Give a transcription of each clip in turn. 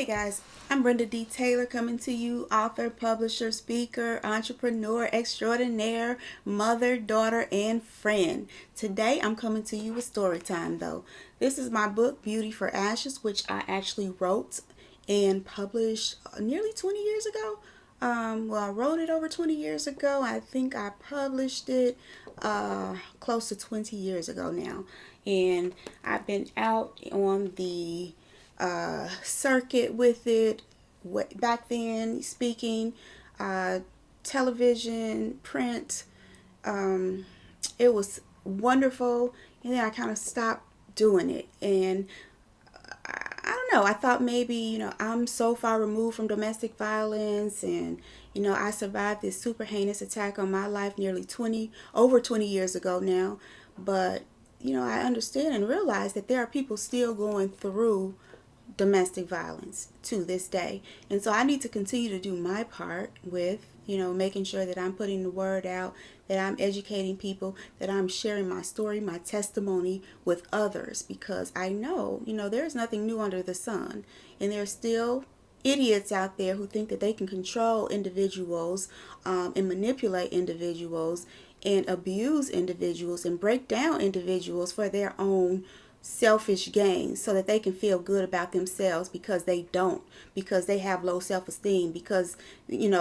Hey guys, I'm Brenda D. Taylor coming to you, author, publisher, speaker, entrepreneur extraordinaire, mother, daughter, and friend. Today I'm coming to you with Storytime though. This is my book, Beauty for Ashes, which I actually wrote and published nearly 20 years ago. I wrote it over 20 years ago. I think I published it close to 20 years ago now. And I've been out on the circuit with it back then, speaking, uh, television, print. Um, it was wonderful. And then I kind of stopped doing it. And I don't know. I thought maybe, I'm so far removed from domestic violence and, I survived this super heinous attack on my life nearly over 20 years ago now. But, I understand and realize that there are people still going through domestic violence to this day. And so I need to continue to do my part with, making sure that I'm putting the word out, that I'm educating people, that I'm sharing my story, my testimony with others because I know, there's nothing new under the sun. And there's still idiots out there who think that they can control individuals and manipulate individuals and abuse individuals and break down individuals for their own selfish gain so that they can feel good about themselves because they don't, because they have low self-esteem, because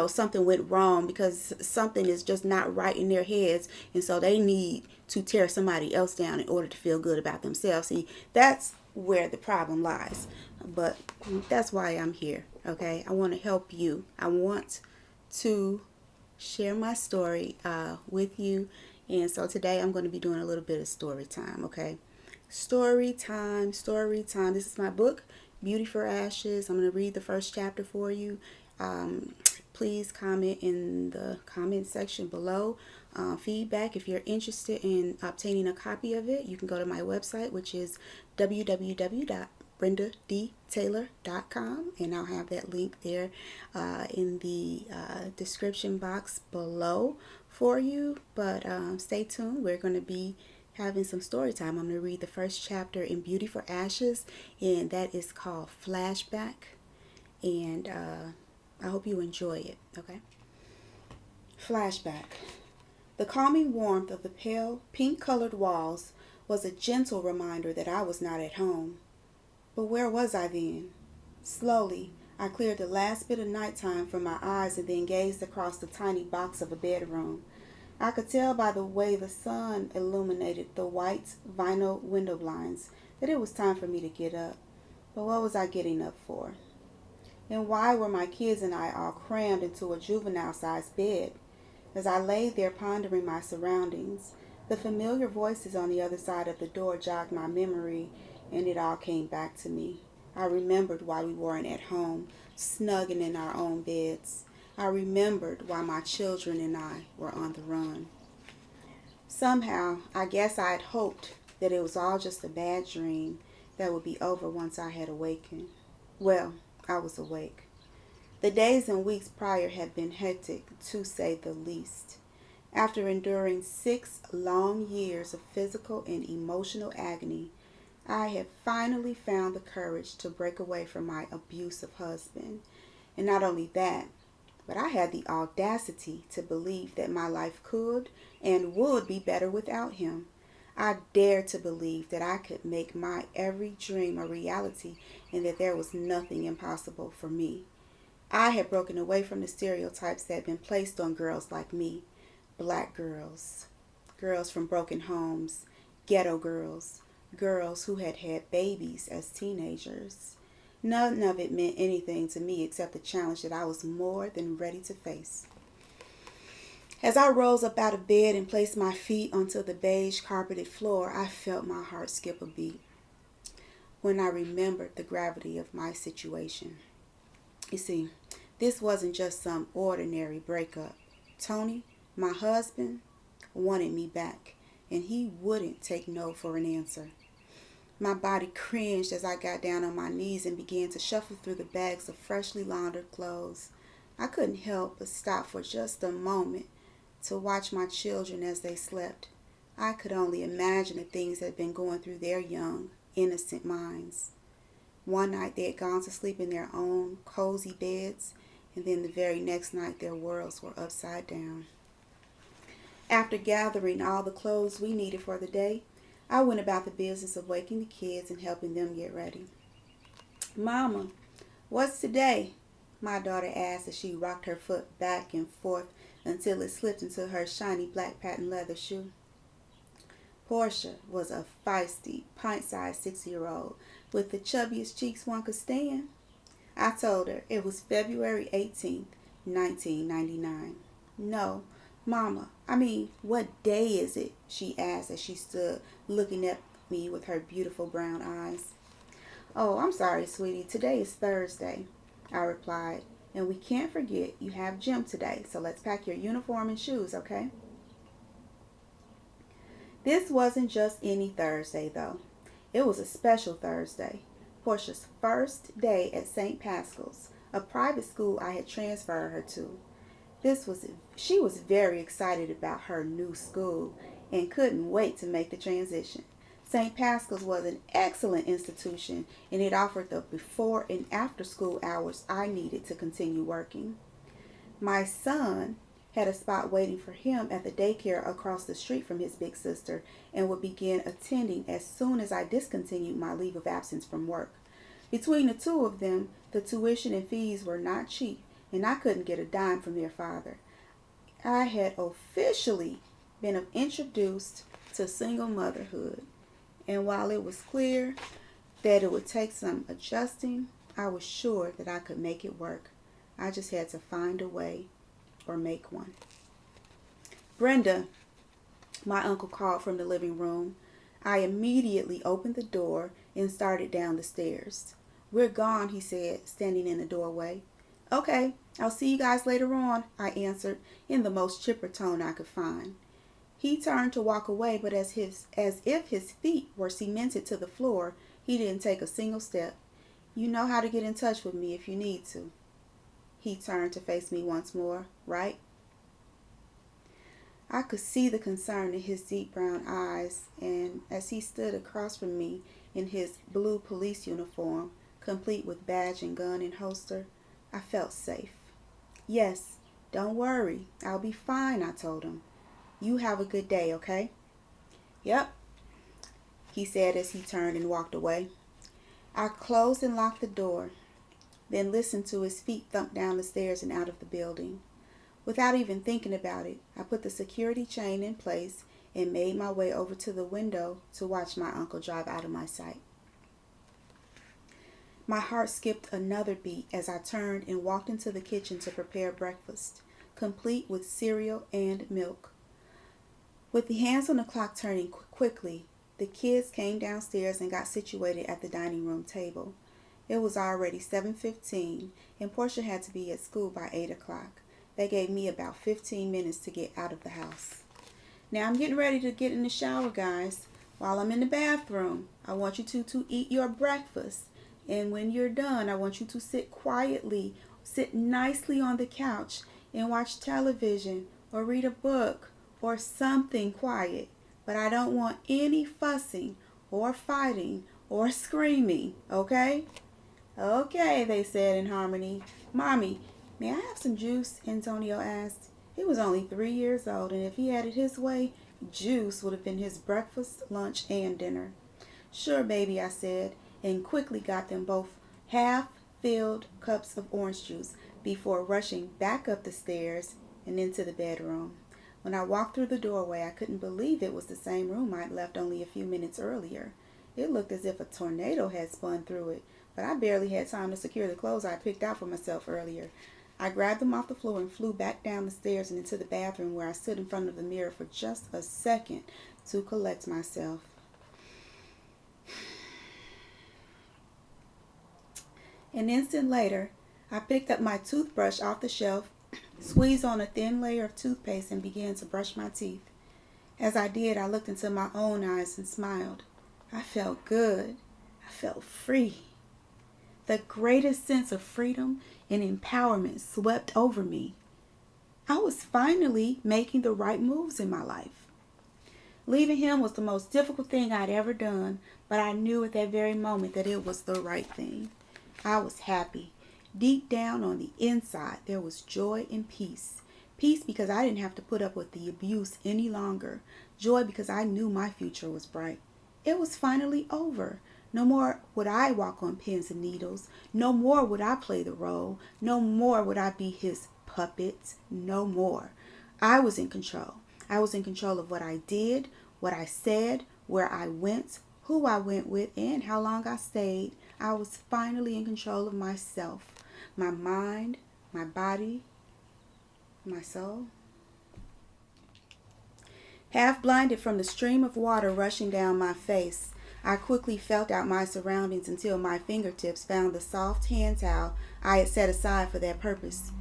something went wrong, because something is just not right in their heads, and so they need to tear somebody else down in order to feel good about themselves. See, that's where the problem lies. But that's why I'm here. Okay, I want to help you. I want to share my story with you, and so today I'm going to be doing a little bit of story time. Okay, story time, story time. This is my book, Beauty for Ashes. I'm going to read the first chapter for you. Please comment in the comment section below. Feedback. If you're interested in obtaining a copy of it, you can go to my website, which is www.brendadtaylor.com, and I'll have that link there in the description box below for you. But stay tuned. We're going to be having some story time. I'm going to read the first chapter in Beauty for Ashes, and that is called Flashback. And I hope you enjoy it. Okay. Flashback. The calming warmth of the pale, pink-colored walls was a gentle reminder that I was not at home. But where was I then? Slowly, I cleared the last bit of nighttime from my eyes and then gazed across the tiny box of a bedroom. I could tell by the way the sun illuminated the white vinyl window blinds that it was time for me to get up. But what was I getting up for? And why were my kids and I all crammed into a juvenile-sized bed? As I lay there pondering my surroundings, the familiar voices on the other side of the door jogged my memory, and it all came back to me. I remembered why we weren't at home, snugging in our own beds. I remembered why my children and I were on the run. Somehow, I guess I had hoped that it was all just a bad dream that would be over once I had awakened. Well, I was awake. The days and weeks prior had been hectic, to say the least. After enduring 6 long years of physical and emotional agony, I had finally found the courage to break away from my abusive husband. And not only that, but I had the audacity to believe that my life could and would be better without him. I dared to believe that I could make my every dream a reality and that there was nothing impossible for me. I had broken away from the stereotypes that had been placed on girls like me. Black girls, girls from broken homes, ghetto girls, girls who had had babies as teenagers. None of it meant anything to me except the challenge that I was more than ready to face. As I rose up out of bed and placed my feet onto the beige carpeted floor, I felt my heart skip a beat when I remembered the gravity of my situation. You see, this wasn't just some ordinary breakup. Tony, my husband, wanted me back, and he wouldn't take no for an answer. My body cringed as I got down on my knees and began to shuffle through the bags of freshly laundered clothes. I couldn't help but stop for just a moment to watch my children as they slept. I could only imagine the things that had been going through their young, innocent minds. One night they had gone to sleep in their own cozy beds, and then the very next night their worlds were upside down. After gathering all the clothes we needed for the day, I went about the business of waking the kids and helping them get ready. "Mama, what's today?" my daughter asked as she rocked her foot back and forth until it slipped into her shiny black patent leather shoe. Portia was a feisty, pint-sized 6-year-old with the chubbiest cheeks one could stand. I told her it was February 18th, 1999. "No, Mama, what day is it?" she asked as she stood looking at me with her beautiful brown eyes. "Oh, I'm sorry, sweetie. Today is Thursday," I replied. "And we can't forget you have gym today, so let's pack your uniform and shoes, okay?" This wasn't just any Thursday, though. It was a special Thursday, Portia's first day at St. Pascal's, a private school I had transferred her to. She was very excited about her new school and couldn't wait to make the transition. St. Pascal's was an excellent institution, and it offered the before and after school hours I needed to continue working. My son had a spot waiting for him at the daycare across the street from his big sister and would begin attending as soon as I discontinued my leave of absence from work. Between the two of them, the tuition and fees were not cheap, and I couldn't get a dime from their father. I had officially been introduced to single motherhood, and while it was clear that it would take some adjusting, I was sure that I could make it work. I just had to find a way or make one. "Brenda," my uncle called from the living room. I immediately opened the door and started down the stairs. "We're gone," he said, standing in the doorway. "Okay, I'll see you guys later on," I answered in the most chipper tone I could find. He turned to walk away, but as if his feet were cemented to the floor, he didn't take a single step. "You know how to get in touch with me if you need to." He turned to face me once more, right? I could see the concern in his deep brown eyes, and as he stood across from me in his blue police uniform, complete with badge and gun and holster, I felt safe. "Yes, don't worry. I'll be fine," I told him. "You have a good day, okay?" "Yep," he said as he turned and walked away. I closed and locked the door, then listened to his feet thump down the stairs and out of the building. Without even thinking about it, I put the security chain in place and made my way over to the window to watch my uncle drive out of my sight. My heart skipped another beat as I turned and walked into the kitchen to prepare breakfast, complete with cereal and milk. With the hands on the clock turning quickly, the kids came downstairs and got situated at the dining room table. It was already 7:15, and Portia had to be at school by 8 o'clock. They gave me about 15 minutes to get out of the house. "Now I'm getting ready to get in the shower, guys. While I'm in the bathroom, I want you to eat your breakfast. And when you're done, I want you to sit nicely on the couch and watch television or read a book or something quiet. But I don't want any fussing or fighting or screaming, okay?" "Okay," they said in harmony. "Mommy, may I have some juice?" Antonio asked. He was only 3 years old, and if he had it his way, juice would have been his breakfast, lunch, and dinner. "Sure, baby," I said, and quickly got them both half-filled cups of orange juice before rushing back up the stairs and into the bedroom. When I walked through the doorway, I couldn't believe it was the same room I'd left only a few minutes earlier. It looked as if a tornado had spun through it, but I barely had time to secure the clothes I picked out for myself earlier. I grabbed them off the floor and flew back down the stairs and into the bathroom, where I stood in front of the mirror for just a second to collect myself. An instant later, I picked up my toothbrush off the shelf, squeezed on a thin layer of toothpaste, and began to brush my teeth. As I did, I looked into my own eyes and smiled. I felt good. I felt free. The greatest sense of freedom and empowerment swept over me. I was finally making the right moves in my life. Leaving him was the most difficult thing I'd ever done, but I knew at that very moment that it was the right thing. I was happy. Deep down on the inside, there was joy and peace. Peace because I didn't have to put up with the abuse any longer. Joy because I knew my future was bright. It was finally over. No more would I walk on pins and needles. No more would I play the role. No more would I be his puppet. No more. I was in control. I was in control of what I did, what I said, where I went, who I went with, and how long I stayed. I was finally in control of myself, my mind, my body, my soul. Half blinded from the stream of water rushing down my face, I quickly felt out my surroundings until my fingertips found the soft hand towel I had set aside for that purpose.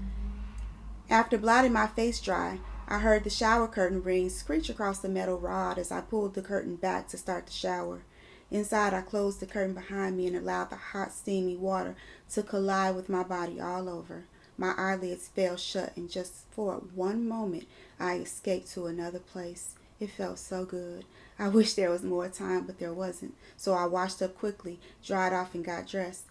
After blotting my face dry, I heard the shower curtain rings screech across the metal rod as I pulled the curtain back to start the shower. Inside, I closed the curtain behind me and allowed the hot, steamy water to collide with my body all over. My eyelids fell shut, and just for one moment, I escaped to another place. It felt so good. I wish there was more time, but there wasn't. So I washed up quickly, dried off, and got dressed.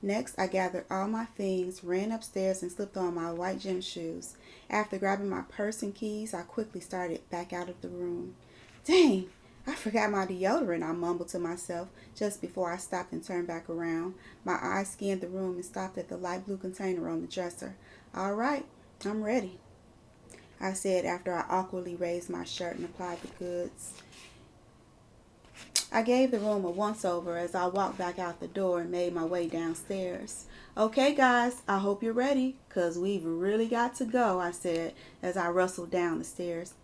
Next, I gathered all my things, ran upstairs, and slipped on my white gym shoes. After grabbing my purse and keys, I quickly started back out of the room. Dang, I forgot my deodorant, I mumbled to myself just before I stopped and turned back around. My eyes scanned the room and stopped at the light blue container on the dresser. All right, I'm ready, I said after I awkwardly raised my shirt and applied the goods. I gave the room a once-over as I walked back out the door and made my way downstairs. Okay, guys, I hope you're ready, 'cause we've really got to go, I said as I rustled down the stairs.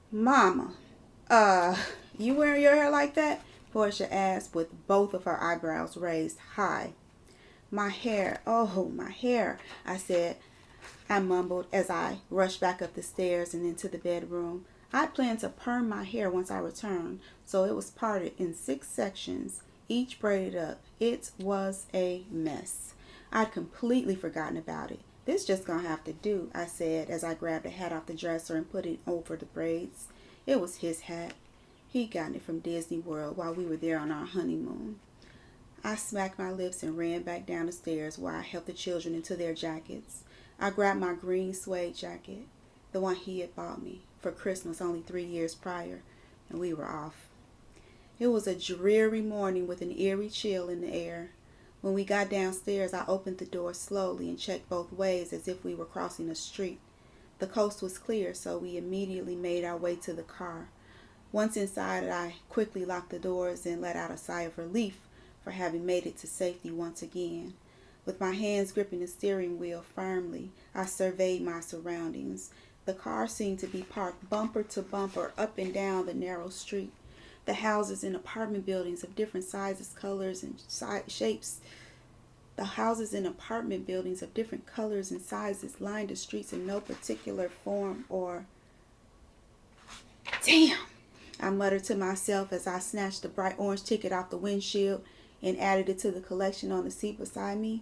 Mama, you wearing your hair like that? Portia asked with both of her eyebrows raised high. My hair, oh, my hair, I mumbled as I rushed back up the stairs and into the bedroom. I planned to perm my hair once I returned, so it was parted in 6 sections, each braided up. It was a mess. I'd completely forgotten about it. This just gonna have to do, I said as I grabbed a hat off the dresser and put it over the braids. It was his hat. He'd gotten it from Disney World while we were there on our honeymoon. I smacked my lips and ran back down the stairs where I helped the children into their jackets. I grabbed my green suede jacket, the one he had bought me for Christmas only 3 years prior, and we were off. It was a dreary morning with an eerie chill in the air. When we got downstairs, I opened the door slowly and checked both ways as if we were crossing a street. The coast was clear, so we immediately made our way to the car. Once inside, I quickly locked the doors and let out a sigh of relief for having made it to safety once again. With my hands gripping the steering wheel firmly, I surveyed my surroundings. The car seemed to be parked bumper to bumper up and down the narrow street. The houses and apartment buildings of different sizes, colors, and shapes. The houses and apartment buildings of different colors and sizes lined the streets in no particular form or... Damn! I muttered to myself as I snatched the bright orange ticket off the windshield and added it to the collection on the seat beside me.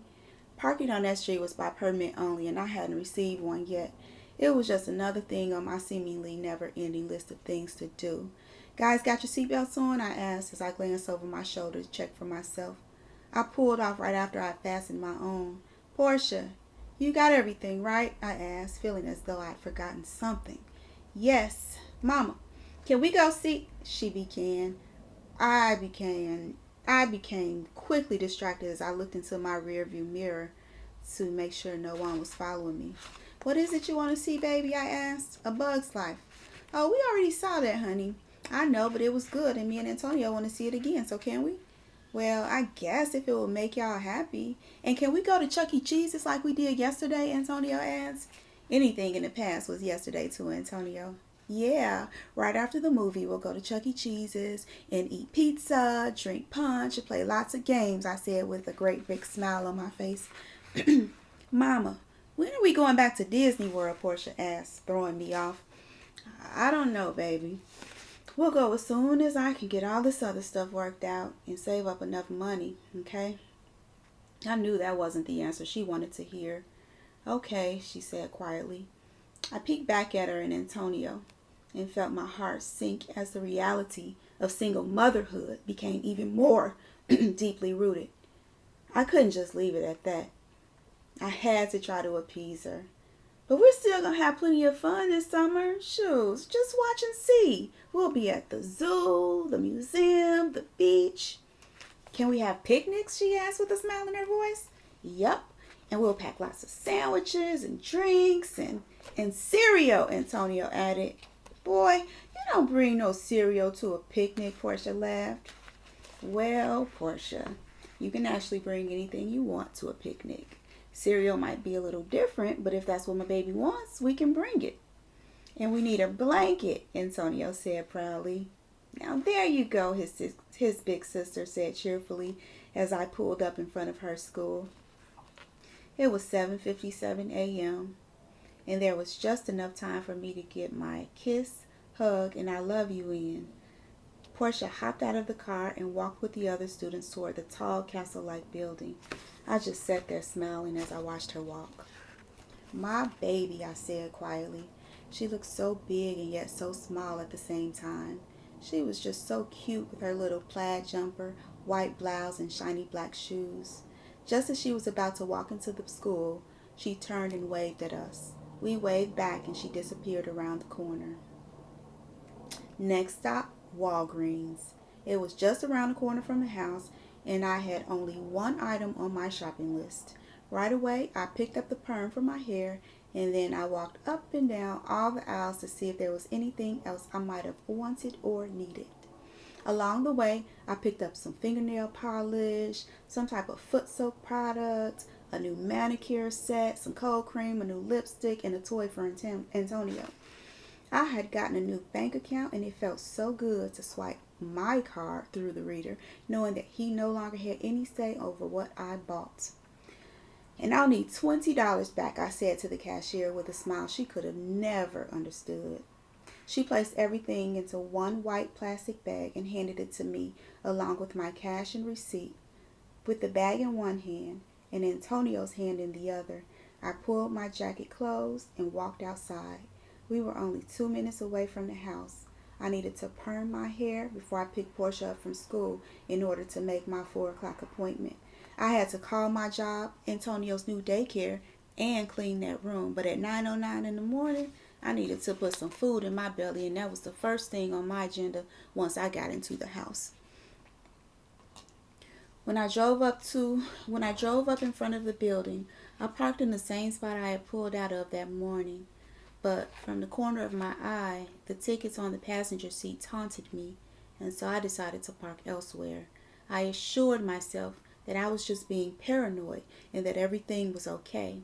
Parking on that street was by permit only, and I hadn't received one yet. It was just another thing on my seemingly never-ending list of things to do. Guys, got your seatbelts on? I asked as I glanced over my shoulder to check for myself. I pulled off right after I fastened my own. Portia, you got everything, right? I asked, feeling as though I'd forgotten something. Yes, Mama. Can we go see? She began. I became quickly distracted as I looked into my rearview mirror to make sure no one was following me. What is it you want to see, baby? I asked. A Bug's Life. Oh, we already saw that, honey. I know, but it was good, and me and Antonio want to see it again, so can we? Well, I guess if it will make y'all happy. And can we go to Chuck E. Cheese's like we did yesterday? Antonio asked. Anything in the past was yesterday to Antonio. Yeah, right after the movie, we'll go to Chuck E. Cheese's and eat pizza, drink punch, and play lots of games, I said with a great big smile on my face. Mama, when are we going back to Disney World? Portia asked, throwing me off. I don't know, baby. We'll go as soon as I can get all this other stuff worked out and save up enough money, okay? I knew that wasn't the answer she wanted to hear. Okay, she said quietly. I peeked back at her and Antonio. and felt my heart sink as the reality of single motherhood became even more deeply rooted. I couldn't just leave it at that. I had to try to appease her. But we're still going to have plenty of fun this summer. Shoes, just watch and see. We'll be at the zoo, the museum, the beach. Can we have picnics? She asked with a smile in her voice. Yup. And we'll pack lots of sandwiches and drinks and cereal, Antonio added. Boy, you don't bring no cereal to a picnic, Portia laughed. Well, Portia, you can actually bring anything you want to a picnic. Cereal might be a little different, but if that's what my baby wants, we can bring it. And we need a blanket, Antonio said proudly. Now there you go, his big sister said cheerfully as I pulled up in front of her school. It was 7:57 a.m. and there was just enough time for me to get my kiss, hug, and I love you in. Portia hopped out of the car and walked with the other students toward the tall castle-like building. I just sat there smiling as I watched her walk. My baby, I said quietly. She looked so big and yet so small at the same time. She was just so cute with her little plaid jumper, white blouse, and shiny black shoes. Just as she was about to walk into the school, she turned and waved at us. We waved back and she disappeared around the corner. Next stop, Walgreens. It was just around the corner from the house, and I had only one item on my shopping list. Right away, I picked up the perm for my hair, and then I walked up and down all the aisles to see if there was anything else I might have wanted or needed. Along the way, I picked up some fingernail polish, some type of foot soap product, a new manicure set, some cold cream, a new lipstick, and a toy for Antonio. I had gotten a new bank account, and it felt so good to swipe my card through the reader, knowing that he no longer had any say over what I bought. And I'll need $20 back, I said to the cashier with a smile she could have never understood. She placed everything into one white plastic bag and handed it to me, along with my cash and receipt. With the bag in one hand and Antonio's hand in the other, I pulled my jacket closed and walked outside. We were only 2 minutes away from the house. I needed to perm my hair before I picked Portia up from school in order to make my 4 o'clock appointment. I had to call my job, Antonio's new daycare, and clean that room. But at 9:09 in the morning, I needed to put some food in my belly, and that was the first thing on my agenda once I got into the house. When I drove up in front of the building, I parked in the same spot I had pulled out of that morning. But from the corner of my eye, the tickets on the passenger seat taunted me, and so I decided to park elsewhere. I assured myself that I was just being paranoid and that everything was okay.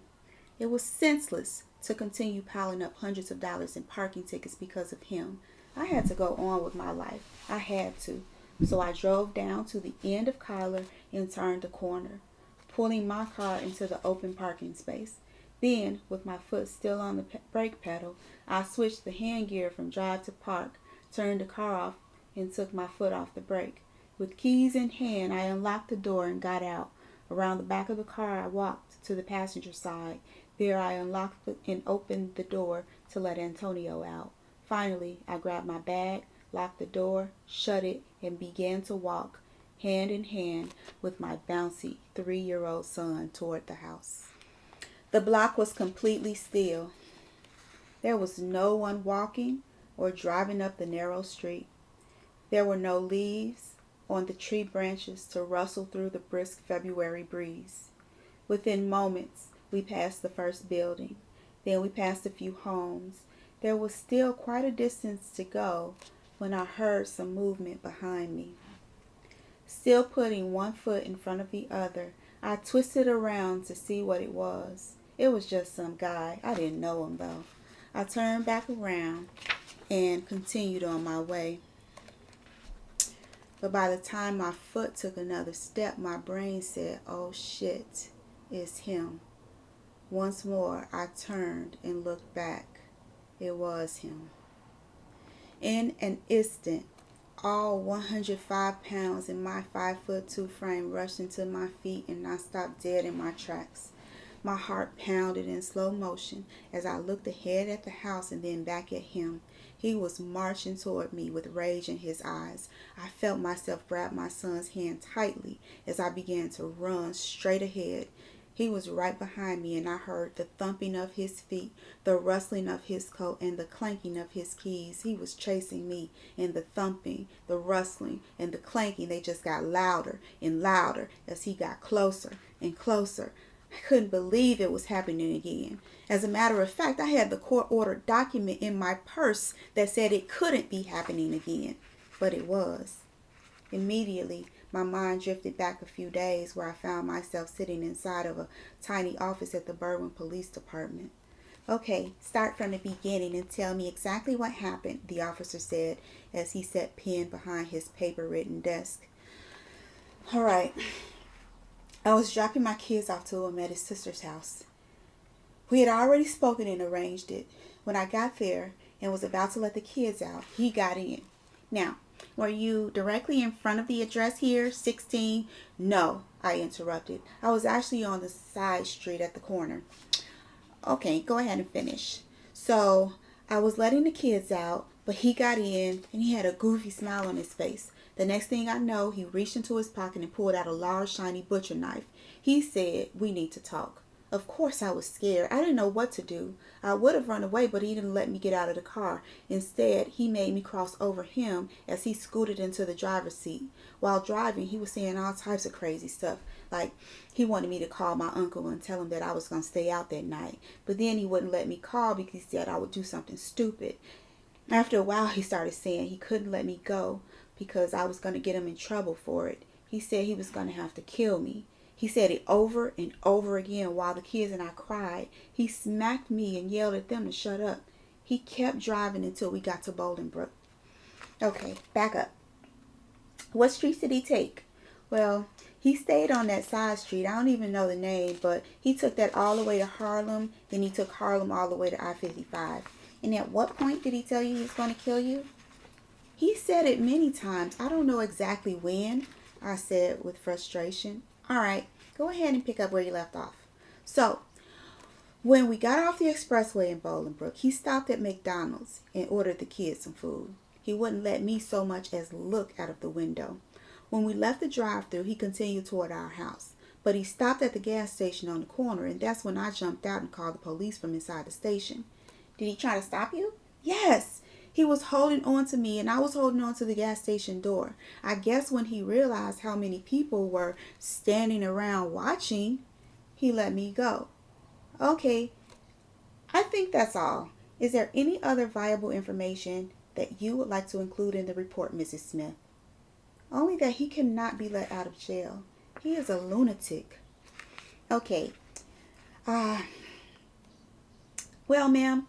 It was senseless to continue piling up hundreds of dollars in parking tickets because of him. I had to go on with my life. I had to. So I drove down to the end of Kyler and turned the corner, pulling my car into the open parking space. Then, with my foot still on the brake pedal, I switched the hand gear from drive to park, turned the car off, and took my foot off the brake. With keys in hand, I unlocked the door and got out. Around the back of the car, I walked to the passenger side. There I unlocked and opened the door to let Antonio out. Finally, I grabbed my bag, locked the door, shut it, and began to walk, hand in hand with my bouncy 3-year-old son toward the house. The block was completely still. There was no one walking or driving up the narrow street. There were no leaves on the tree branches to rustle through the brisk February breeze. Within moments, we passed the first building. Then we passed a few homes. There was still quite a distance to go when I heard some movement behind me. Still putting one foot in front of the other, I twisted around to see what it was. It was just some guy. I didn't know him, though. I turned back around and continued on my way. But by the time my foot took another step, my brain said, "Oh shit, it's him." Once more, I turned and looked back. It was him. In an instant, all 105 pounds in my 5'2" frame rushed into my feet, and I stopped dead in my tracks. My heart pounded in slow motion as I looked ahead at the house and then back at him. He was marching toward me with rage in his eyes. I felt myself grab my son's hand tightly as I began to run straight ahead. He was right behind me, and I heard the thumping of his feet, the rustling of his coat, and the clanking of his keys. He was chasing me, and the thumping, the rustling, and the clanking, they just got louder and louder as he got closer and closer. I couldn't believe it was happening again. As a matter of fact, I had the court-ordered document in my purse that said it couldn't be happening again, but it was. Immediately, my mind drifted back a few days where I found myself sitting inside of a tiny office at the Berwyn Police Department. Okay, start from the beginning and tell me exactly what happened, the officer said as he sat pinned behind his paper-written desk. All right. I was dropping my kids off to him at his sister's house. We had already spoken and arranged it. When I got there and was about to let the kids out, he got in. Now, were you directly in front of the address here, 16? No, I interrupted. I was actually on the side street at the corner. Okay, go ahead and finish. So, I was letting the kids out, but he got in and he had a goofy smile on his face. The next thing I know, he reached into his pocket and pulled out a large, shiny butcher knife. He said, "We need to talk." Of course, I was scared. I didn't know what to do. I would have run away, but he didn't let me get out of the car. Instead, he made me cross over him as he scooted into the driver's seat. While driving, he was saying all types of crazy stuff. Like, he wanted me to call my uncle and tell him that I was going to stay out that night. But then he wouldn't let me call because he said I would do something stupid. After a while, he started saying he couldn't let me go because I was going to get him in trouble for it. He said he was going to have to kill me. He said it over and over again while the kids and I cried. He smacked me and yelled at them to shut up. He kept driving until we got to Bolingbrook. Okay, back up. What streets did he take? Well, he stayed on that side street. I don't even know the name, but he took that all the way to Harlem. Then he took Harlem all the way to I-55. And at what point did he tell you he was going to kill you? He said it many times. I don't know exactly when, I said with frustration. All right, go ahead and pick up where you left off. So, when we got off the expressway in Bolingbrook, he stopped at McDonald's and ordered the kids some food. He wouldn't let me so much as look out of the window. When we left the drive-thru, he continued toward our house. But he stopped at the gas station on the corner, and that's when I jumped out and called the police from inside the station. Did he try to stop you? Yes. He was holding on to me, and I was holding on to the gas station door. I guess when he realized how many people were standing around watching, he let me go. Okay, I think that's all. Is there any other viable information that you would like to include in the report, Mrs. Smith? Only that he cannot be let out of jail. He is a lunatic. Okay. Well, ma'am,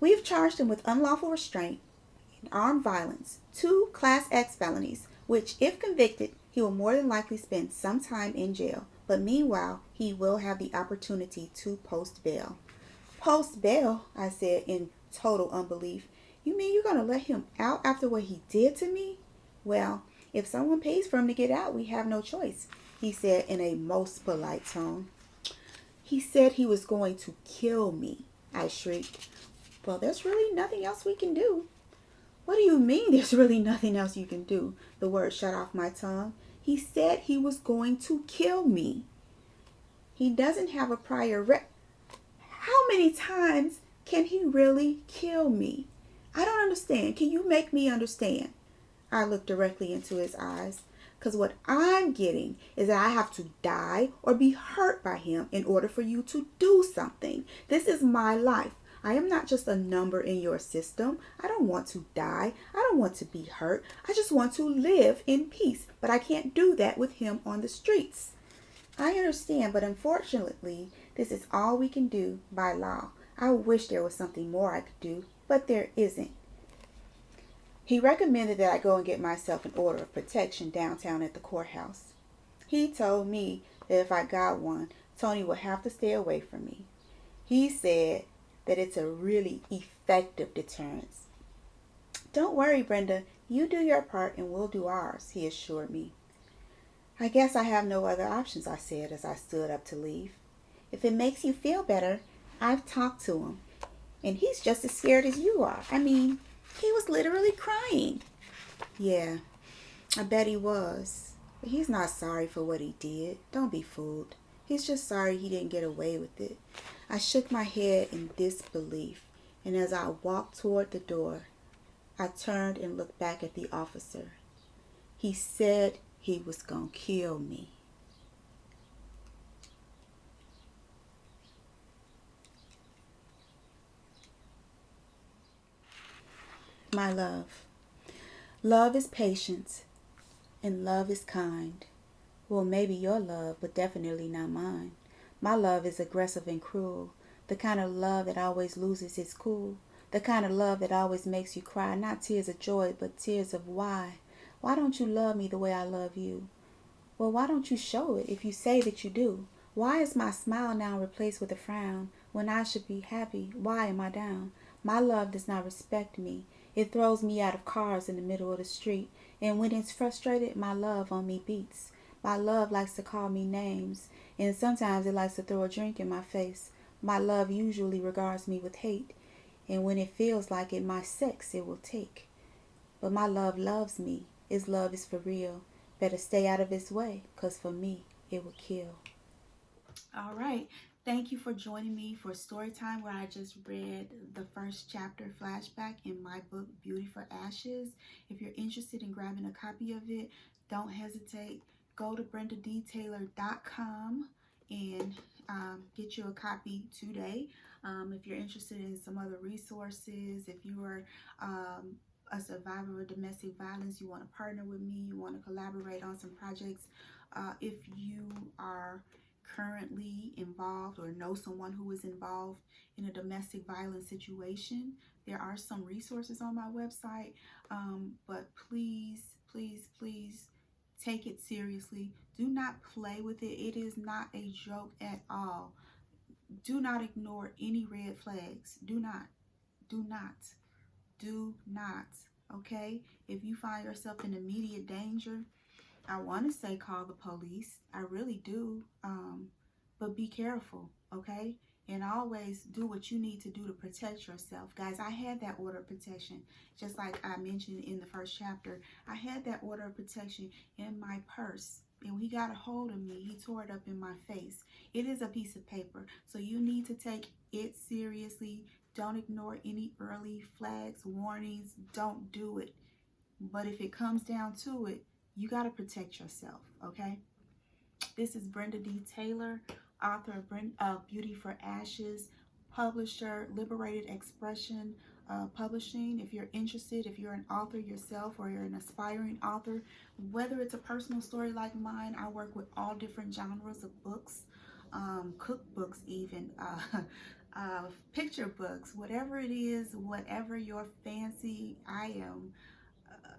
we have charged him with unlawful restraint and armed violence, 2 Class X felonies, which, if convicted, he will more than likely spend some time in jail. But meanwhile, he will have the opportunity to post bail. Post bail, I said in total unbelief. You mean you're going to let him out after what he did to me? Well, if someone pays for him to get out, we have no choice, he said in a most polite tone. He said he was going to kill me, I shrieked. Well, there's really nothing else we can do. What do you mean there's really nothing else you can do? The word shut off my tongue. He said he was going to kill me. He doesn't have a prior How many times can he really kill me? I don't understand. Can you make me understand? I looked directly into his eyes. Because what I'm getting is that I have to die or be hurt by him in order for you to do something. This is my life. I am not just a number in your system. I don't want to die. I don't want to be hurt. I just want to live in peace. But I can't do that with him on the streets. I understand, but unfortunately, this is all we can do by law. I wish there was something more I could do, but there isn't. He recommended that I go and get myself an order of protection downtown at the courthouse. He told me that if I got one, Tony would have to stay away from me. He said that it's a really effective deterrence. Don't worry, Brenda. You do your part and we'll do ours, he assured me. I guess I have no other options, I said as I stood up to leave. If it makes you feel better, I've talked to him, and he's just as scared as you are. I mean, he was literally crying. Yeah, I bet he was. But he's not sorry for what he did. Don't be fooled. He's just sorry he didn't get away with it. I shook my head in disbelief, and as I walked toward the door, I turned and looked back at the officer. He said he was gonna kill me. My love. Love is patient, and love is kind. Well, maybe your love, but definitely not mine. My love is aggressive and cruel. The kind of love that always loses its cool. The kind of love that always makes you cry, not tears of joy, but tears of why. Why don't you love me the way I love you? Well, why don't you show it if you say that you do? Why is my smile now replaced with a frown? When I should be happy, why am I down? My love does not respect me. It throws me out of cars in the middle of the street. And when it's frustrated, my love on me beats. My love likes to call me names. And sometimes it likes to throw a drink in my face. My love usually regards me with hate. And when it feels like it, my sex it will take. But my love loves me. Its love is for real. Better stay out of its way, 'cause for me, it will kill. All right. Thank you for joining me for Storytime, where I just read the first chapter flashback in my book, Beauty for Ashes. If you're interested in grabbing a copy of it, don't hesitate. Go to brendadetailor.com and get you a copy today. If you're interested in some other resources, if you are a survivor of domestic violence, you want to partner with me, you want to collaborate on some projects, if you are currently involved or know someone who is involved in a domestic violence situation, there are some resources on my website. But please take it seriously. Do not play with it. It is not a joke at all. Do not ignore any red flags. Do not, do not. Okay? If you find yourself in immediate danger, I want to say call the police. I really do. But be careful, okay? And always do what you need to do to protect yourself. Guys, I had that order of protection, just like I mentioned in the first chapter. I had that order of protection in my purse. And when he got a hold of me, he tore it up in my face. It is a piece of paper. So you need to take it seriously. Don't ignore any early flags, warnings. Don't do it. But if it comes down to it, you got to protect yourself, okay? This is Brenda D. Taylor, author of Beauty for Ashes, publisher, Liberated Expression Publishing. If you're interested, if you're an author yourself or you're an aspiring author, whether it's a personal story like mine, I work with all different genres of books, cookbooks even, picture books, whatever it is, whatever your fancy. I am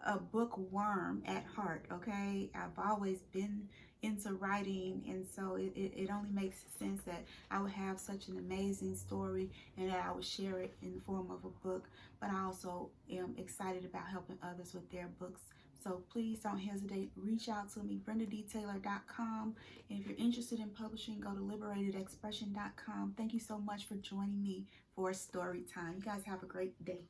a bookworm at heart, okay? I've always been into writing, and so it only makes sense that I would have such an amazing story and that I would share it in the form of a book. But I also am excited about helping others with their books. So please don't hesitate. Reach out to me, brendadetailor.com. And if you're interested in publishing, go to liberatedexpression.com. Thank you so much for joining me for Storytime. You guys have a great day.